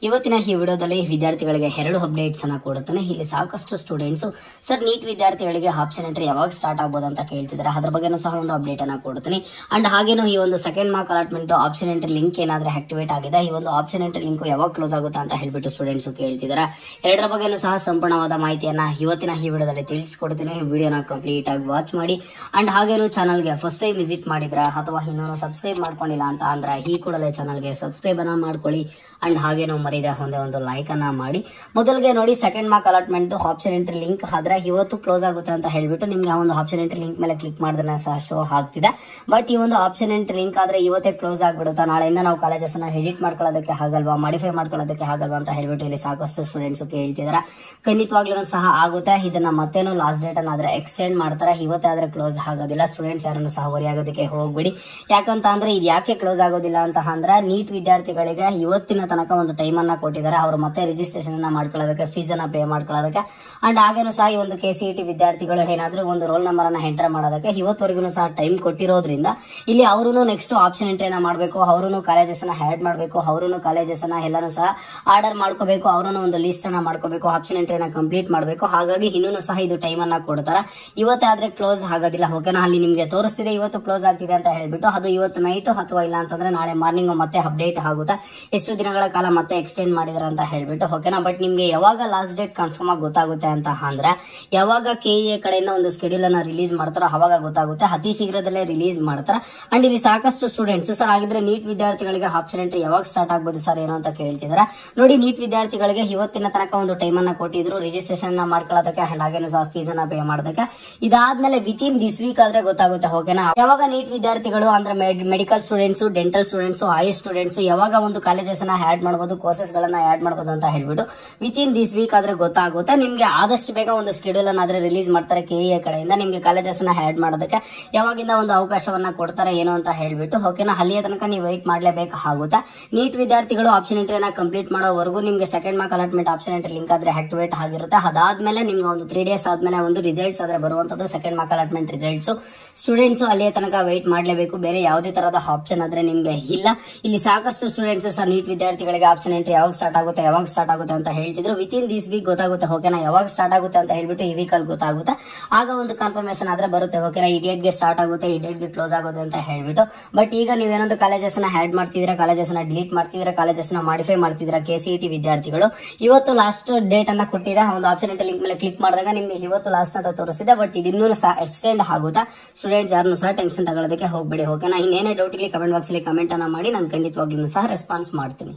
ಇವತ್ತಿನ ಈ ವಿಡಿಯೋದಲ್ಲಿ ವಿದ್ಯಾರ್ಥಿಗಳಿಗೆ 2 ಅಪ್ಡೇಟ್ಸ್ ಅನ್ನ ಕೊಡುತ್ತೇನೆ. ಇಲ್ಲಿ ಸಾಕಷ್ಟು ಸ್ಟೂಡೆಂಟ್ಸ್ ಸರ್ ನೀಟ್ ವಿದ್ಯಾರ್ಥಿಗಳಿಗೆ ಆಪ್ಷನ್ ಎಂಟ್ರಿ ಯಾವಾಗ ಸ್ಟಾರ್ಟ್ ಆಗ್ಬೋದು ಅಂತ ಕೇಳ್ತಿದ್ದಾರೆ. ಅದ್ರ ಬಗ್ಗೆನೂ ಸಹ ಒಂದು ಅಪ್ಡೇಟ್ ಅನ್ನ ಕೊಡ್ತೀನಿ. ಅಂಡ್ ಹಾಗೇನು ಈ ಒಂದು second mark allotment option entry link ಏನಾದ್ರೆ ಆಕ್ಟಿವೇಟ್ ಆಗಿದೆ, ಈ ಒಂದು ಆಪ್ಷನ್ ಎಂಟ್ರಿ ಲಿಂಕ್ ಯಾವಾಗ ಕ್ಲೋಸ್ ಆಗುತ್ತೆ ಅಂತ ಹೇಳ್ಬಿಟ್ಟು ಸ್ಟೂಡೆಂಟ್ಸ್ ಕೇಳ್ತಿದ್ದಾರೆ. ಎರಡರ ಬಗ್ಗೆನೂ ಸಹ ಸಂಪೂರ್ಣವಾದ ಮಾಹಿತಿಯನ್ನ ಇವತ್ತಿನ ಈ ವಿಡಿಯೋದಲ್ಲಿ ತಿಳಿಸ್ಕೊಡ್ತೀನಿ. ವಿಡಿಯೋನ ಕಂಪ್ಲೀಟ್ ಆಗಿ ವಾಚ್ ಮಾಡಿ. ಅಂಡ್ ಹಾಗೇನು ಚಾನಲ್ಗೆ ಫಸ್ಟ್ ಟೈಮ್ ವಿಸಿಟ್ ಮಾಡಿದ್ರ ಅಥವಾ ಇನ್ನೂ ಸಬ್ಸ್ಕ್ರೈಬ್ ಮಾಡ್ಕೊಂಡಿಲ್ಲ ಅಂತ ಅಂದ್ರೆ ಈ ಕೂಡಲೇ ಚಾನಲ್ಗೆ ಸಬ್ಸ್ಕ್ರೈಬ್ ಅನ್ನ ಮಾಡ್ಕೊಳ್ಳಿ. ಅಂಡ್ ಹಾಗೇನು ಮರಿದೆ ಒಂದು ಲೈಕ್ ಅನ್ನ ಮಾಡಿ. ಮೊದಲಿಗೆ ನೋಡಿ, second mark allotment option entry link ಆದ್ರೆ ಇವತ್ತು ಕ್ಲೋಸ್ ಆಗುತ್ತೆ ಅಂತ ಹೇಳ್ಬಿಟ್ಟು ನಿಮ್ಗೆ ಆ ಒಂದು ಆಪ್ಷನ್ ಎಂಟ್ರಿ ಲಿಂಕ್ ಮೇಲೆ ಕ್ಲಿಕ್ ಮಾಡಿದ್ರೆ ಸಹ ಶೋ ಆಗ್ತಿದೆ. ಬಟ್ ಈ ಒಂದು ಆಪ್ಷನ್ ಎಂಟ್ರಿ ಲಿಂಕ್ ಆದ್ರೆ ಇವತ್ತೇ ಕ್ಲೋಸ್ ಆಗ್ಬಿಡುತ್ತಾ, ನಾಳೆಯಿಂದ ನಾವು ಕಾಲೇಜಸ್ ಅನ್ನ ಎಡಿಟ್ ಮಾಡ್ಕೊಳ್ಳೋದಕ್ಕೆ ಆಗಲ್ವಾ, ಮಾಡಿಫೈ ಮಾಡ್ಕೊಳ್ಳೋದಕ್ಕೆ ಆಗಲ್ವಾ ಅಂತ ಹೇಳ್ಬಿಟ್ಟು ಇಲ್ಲಿ ಸಾಕಷ್ಟು ಸ್ಟೂಡೆಂಟ್ಸ್ ಕೇಳ್ತಿದಾರೆ. ಖಂಡಿತವಾಗ್ಲೂ ಸಹ ಆಗುತ್ತೆ. ಇದನ್ನ ಮತ್ತೇನು ಲಾಸ್ಟ್ ಡೇಟ್ ಅನ್ನಾದ್ರೆ ಎಕ್ಸ್ಟೆಂಡ್ ಮಾಡ್ತಾರೆ. ಇವತ್ತೇ ಆದ್ರೆ ಕ್ಲೋಸ್ ಆಗೋದಿಲ್ಲ. ಸ್ಟೂಡೆಂಟ್ಸ್ ಯಾರನ್ನು ಸಹ ವರಿ ಆಗೋದಕ್ಕೆ ಹೋಗ್ಬಿಡಿ. ಯಾಕಂತ ಅಂದ್ರೆ ಇದು ಯಾಕೆ ಕ್ಲೋಸ್ ಆಗೋದಿಲ್ಲ ಅಂತ ಅಂದ್ರೆ, ನೀಟ್ ವಿದ್ಯಾರ್ಥಿಗಳಿಗೆ ಇವತ್ತಿನ ತನಕ ಒಂದು ಟೈಮ್ ಅನ್ನ ಕೊಟ್ಟಿದ್ದಾರೆ. ಅವರು ಮತ್ತೆ ರಿಜಿಸ್ಟ್ರೇಷನ್ ಅನ್ನ ಮಾಡ್ಕೊಳ್ಳೋದಕ್ಕೆ, ಫೀಸ್ ಅನ್ನ ಪೇ ಮಾಡ್ಕೊಳ್ಳೋದಕ್ಕೆ. ಅಂಡ್ ಹಾಗೇನು ಸಹ ಈ ಒಂದು KCET ವಿದ್ಯಾರ್ಥಿಗಳು ಏನಾದ್ರೂ ಒಂದು ರೋಲ್ ನಂಬರ್ ಅನ್ನ ಎಂಟರ್ ಮಾಡೋದಕ್ಕೆ ಇವತ್ತವರೆಗೂ ಸಹ ಟೈಮ್ ಕೊಟ್ಟಿರೋದ್ರಿಂದ ಇಲ್ಲಿ ಅವರು ನೆಕ್ಸ್ಟ್ ಆಪ್ಷನ್ ಎಂಟ್ರಿನ ಮಾಡಬೇಕು, ಅವರು ಕಾಲೇಜಸ್ ಅನ್ನ ಆಡ್ ಮಾಡಬೇಕು, ಅವರು ಕಾಲೇಜಸ್ ಅನ್ನ ಎಲ್ಲಾನು ಸಹ ಆರ್ಡರ್ ಮಾಡ್ಕೋಬೇಕು, ಅವರನ್ನು ಒಂದು ಲಿಸ್ಟ್ ಅನ್ನ ಮಾಡ್ಕೋಬೇಕು, ಆಪ್ಷನ್ ಎಂಟ್ರಿನ ಕಂಪ್ಲೀಟ್ ಮಾಡಬೇಕು. ಹಾಗಾಗಿ ಇನ್ನೂ ಸಹ ಇದು ಟೈಮ್ ಅನ್ನ ಕೊಡ್ತಾರೆ. ಇವತ್ತೇ ಆದ್ರೆ ಕ್ಲೋಸ್ ಆಗೋದಿಲ್ಲ. ಓಕೆನಾ, ಅಲ್ಲಿ ನಿಮ್ಗೆ ತೋರಿಸ್ತಿದೆ ಇವತ್ತು ಕ್ಲೋಸ್ ಆಗ್ತಿದೆ ಅಂತ ಹೇಳ್ಬಿಟ್ಟು. ಅದು ಇವತ್ತು ನೈಟ್ ಅಥವಾ ಇಲ್ಲ ಅಂತಂದ್ರೆ ನಾಳೆ ಮಾರ್ನಿಂಗ್ ಮತ್ತೆ ಅಪ್ಡೇಟ್ ಆಗುತ್ತೆ, ಎಷ್ಟು ದಿನಗಳ ಕಾಲ ಮತ್ತೆ ಎಕ್ಸ್ಟೆಂಡ್ ಮಾಡಿದಾರೆ ಅಂತ ಹೇಳ್ಬಿಟ್ಟು. ಓಕೆನಾ, ಬಟ್ ನಿಮ್ಗೆ ಯಾವಾಗ ಲಾಸ್ಟ್ ಡೇಟ್ ಕನ್ಫರ್ಮ್ ಆಗಿ ಗೊತ್ತಾಗುತ್ತೆ ಅಂತ ಅಂದ್ರೆ, ಯಾವಾಗ KEA ಕಡೆಯಿಂದ ಒಂದು ಸ್ಕೆಡ್ಯೂಲ್ ಅನ್ನ ರಿಲೀಸ್ ಮಾಡ್ತಾರೋ ಅವಾಗ ಗೊತ್ತಾಗುತ್ತೆ. ಅತಿ ಶೀಘ್ರದಲ್ಲೇ ರಿಲೀಸ್ ಮಾಡ್ತಾರೆ. ಅಂಡ್ ಇಲ್ಲಿ ಸಾಕಷ್ಟು ಸ್ಟೂಡೆಂಟ್ಸ್ ಸರ್ ಆಗಿದ್ರೆ ನೀಟ್ ವಿದ್ಯಾರ್ಥಿಗಳಿಗೆ ಆಪ್ಷನ್ ಎಂಟ್ರಿ ಯಾವಾಗ ಸ್ಟಾರ್ಟ್ ಆಗ್ಬೋದು ಸರ್ ಏನೋ ಅಂತ ಕೇಳ್ತಿದ್ದಾರೆ. ನೋಡಿ, ನೀಟ್ ವಿದ್ಯಾರ್ಥಿಗಳಿಗೆ ಇವತ್ತಿನ ತನಕ ಒಂದು ಟೈಮ್ ಅನ್ನ ಕೊಟ್ಟಿದ್ರು ರಿಜಿಸ್ಟ್ರೇಷನ್ ಮಾಡ್ಕೊಳ್ಳೋದಕ್ಕೆ, ಅಂಡ್ ಹಾಗೇನು ಸಹ ಫೀಸ್ ಅನ್ನ ಪೇ ಮಾಡೋದಕ್ಕೆ. ಇದಾದ್ಮೇಲೆ ವಿತಿನ್ ದಿಸ್ ವೀಕ್ ಆದ್ರೆ ಗೊತ್ತಾಗುತ್ತೆ. ಓಕೆನಾ, ಯಾವಾಗ ನೀಟ್ ವಿದ್ಯಾರ್ಥಿಗಳು ಅಂದ್ರೆ medical students, dental students, AYUSH students ಯಾವಾಗ ಒಂದು ಕಾಲೇಜಸ್ ಅನ್ನ ಆಡ್ ಮಾಡಬಹುದು, ಕೋರ್ಸಸ್ ಗಳನ್ನ ಆಡ್ ಮಾಡಬಹುದು ಅಂತ ಹೇಳ್ಬಿಟ್ಟು ವಿತಿನ್ ದಿಸ್ ವೀಕ್ ಆದ್ರೆ ಗೊತ್ತಾಗುತ್ತೆ. ನಿಮ್ಗೆ ಆದಷ್ಟು ಬೇಗ ಒಂದು ಸ್ಕೆಡ್ಯೂಲ್ ಅನ್ನಾದ್ರೆ ರಿಲೀಸ್ ಮಾಡ್ತಾರೆ KEA ಕಡೆಯಿಂದ. ನಿಮ್ಗೆ ಕಾಲೇಜಸ್ ಅನ್ನ ಆಡ್ ಮಾಡೋದಕ್ಕೆ ಯಾವಾಗಿಂದ ಒಂದು ಅವಕಾಶವನ್ನ ಕೊಡ್ತಾರೆ ಏನು ಅಂತ ಹೇಳ್ಬಿಟ್ಟು. ಓಕೆನಾ, ಅಲ್ಲಿಯ ತನಕ ನೀವು ವೈಟ್ ಮಾಡ್ಲೇಬೇಕಾಗುತ್ತೆ. ನೀಟ್ ವಿದ್ಯಾರ್ಥಿಗಳು ಆಪ್ಷನ್ ಎಂಟ್ರಿನ ಕಂಪ್ಲೀಟ್ ಮಾಡೋವರೆಗೂ ನಿಮ್ಗೆ second mark allotment option entry link ಆದ್ರೆ ಆಕ್ಟಿವೇಟ್ ಆಗಿರುತ್ತೆ. ಅದಾದ್ಮೇಲೆ ನಿಮ್ಗೆ ಒಂದು 3 days ಆದ್ಮೇಲೆ ಒಂದು ರಿಸಲ್ಟ್ಸ್ ಆದ್ರೆ ಬರುವಂತದ್ದು second mark allotment results. Students ಅಲ್ಲಿಯ ತನಕ ವೈಟ್ ಮಾಡ್ಲೇಬೇಕು. ಬೇರೆ ಯಾವುದೇ ತರಹದ ಆಪ್ಷನ್ ಆದ್ರೆ ನಿಮ್ಗೆ ಇಲ್ಲ. ಇಲ್ಲಿ ಸಾಕಷ್ಟು ಸ್ಟೂಡೆಂಟ್ಸ್ ಸಹ ನೀಟ್ ವಿದ್ಯಾರ್ಥಿಗಳಿಗೆ ಆಪ್ಷನ್ ಎಂಟ್ರಿ ಯಾವಾಗ ಸ್ಟಾರ್ಟ್ ಆಗುತ್ತೆ ಅಂತ ಹೇಳ್ತಿದ್ರು. ವಿತಿನ್ ದಿಸ್ ವೀಕ್ ಗೊತ್ತಾಗುತ್ತೆ. ಓಕೆನಾ, ಯಾವಾಗ ಸ್ಟಾರ್ಟ್ ಆಗುತ್ತೆ ಅಂತ ಹೇಳ್ಬಿಟ್ಟು ಈ ವೀಕ್ ಅಲ್ಲಿ ಗೊತ್ತಾಗುತ್ತೆ. ಆಗ ಒಂದು ಕನ್ಫರ್ಮೇಶನ್ ಆದ್ರೆ ಬರುತ್ತೆ. ಓಕೆನಾ, ಈ ಡೇಟ್ ಗೆ ಸ್ಟಾರ್ಟ್ ಆಗುತ್ತೆ, ಈ ಡೇಟ್ ಗೆ ಕ್ಲೋಸ್ ಆಗುತ್ತೆ ಅಂತ ಹೇಳ್ಬಿಟ್ಟು. ಬಟ್ ಈಗ ನೀವೇನೊಂದು ಕಾಲೇಜಸ್ ನ ಆಡ್ ಮಾಡ್ತಿದ್ರೆ, ಕಾಲೇಜಸ್ ನ ಡಿಲೀಟ್ ಮಾಡ್ತಿದ್ರೆ, ಕಾಲೇಜಸ್ ನ ಮಾಡಿಫೈ ಮಾಡ್ತಿದ್ರೆ KCET ವಿದ್ಯಾರ್ಥಿಗಳು, ಇವತ್ತು ಲಾಸ್ಟ್ ಡೇಟ್ ಅನ್ನ ಕೊಟ್ಟಿದೆ. ಒಂದು ಆಪ್ಷನ್ ಎಂಟ್ರಿ ಲಿಂಕ್ ಮೇಲೆ ಕ್ಲಿಕ್ ಮಾಡಿದಾಗ ನಿಮ್ಗೆ ಇವತ್ತು ಲಾಸ್ಟ್ ಅಂತ ತೋರಿಸಿದೆ. ಬಟ್ ಇದನ್ನೂ ಸಹ ಎಕ್ಸ್ಟೆಂಡ್ ಆಗುತ್ತಾ. ಸ್ಟೂಡೆಂಟ್ಸ್ ಯಾರನ್ನು ಸಹ ಟೆನ್ಷನ್ ತಗೊಳ್ಳೋದಕ್ಕೆ ಹೋಗ್ಬೇಡಿ. ಓಕೆನಾ, ಇನ್ನೇನೇ ಡೌಟ್ ಇಲ್ಲಿ ಕಮೆಂಟ್ ಬಾಕ್ಸ್ ಅಲ್ಲಿ ಕಮೆಂಟ್ ಅನ್ನ ಮಾಡಿ, ನಾನು ಖಂಡಿತವಾಗ್ಲೂ ಸಹ ರೆಸ್ಪಾನ್ಸ್ ಮಾಡ್ತೀನಿ.